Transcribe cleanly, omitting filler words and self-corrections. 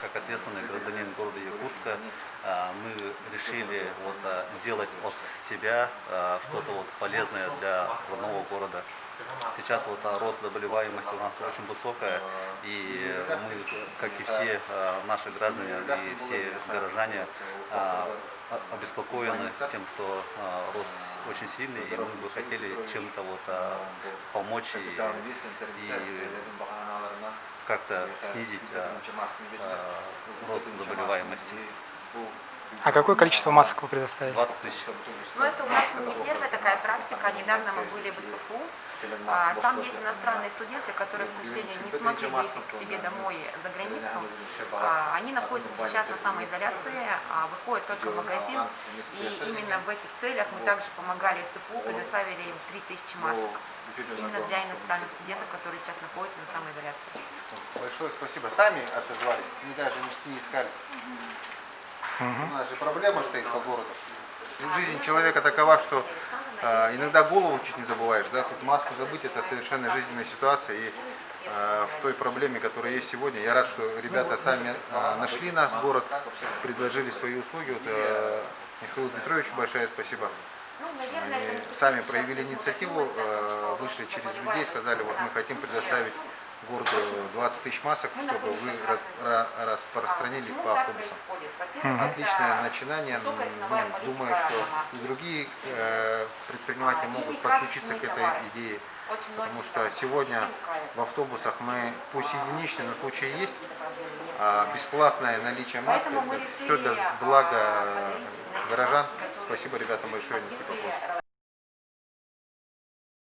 Как ответственный гражданин города Якутска, мы решили сделать от себя что-то полезное для родного города. Сейчас рост заболеваемости у нас очень высокая, и мы, как и все наши граждане и все горожане, обеспокоены тем, что рост очень сильный, и мы бы хотели чем-то помочь и как-то снизить рост заболеваемости. А какое количество масок вы предоставили? 20 тысяч. Но это у нас не первая такая практика. Недавно мы были в СУФУ. Там есть иностранные студенты, которые, к сожалению, не смогли выехать к себе домой за границу. Они находятся сейчас на самоизоляции, выходят только в магазин. И именно в этих целях мы также помогали СУФУ, предоставили им 3000 масок. Именно для иностранных студентов, которые сейчас находятся на самоизоляции. Большое спасибо. Сами отозвались, мы даже не искали. У нас же проблема стоит по городу. Жизнь человека такова, что иногда голову чуть не забываешь, да? Тут маску забыть — это совершенно жизненная ситуация. И в той проблеме, которая есть сегодня, я рад, что ребята сами нашли нас, город, предложили свои услуги. Михаилу Петровичу большое спасибо. Они сами проявили инициативу, вышли через людей, сказали, мы хотим предоставить городу 20 тысяч масок, чтобы вы распространили по автобусам. Отличное начинание. Думаю, что и другие предприниматели могут подключиться к этой идее, потому что сегодня в автобусах мы, пусть единичные, но случаи есть, бесплатное наличие масок, это все для блага горожан. Спасибо ребятам большое, низкий поклон.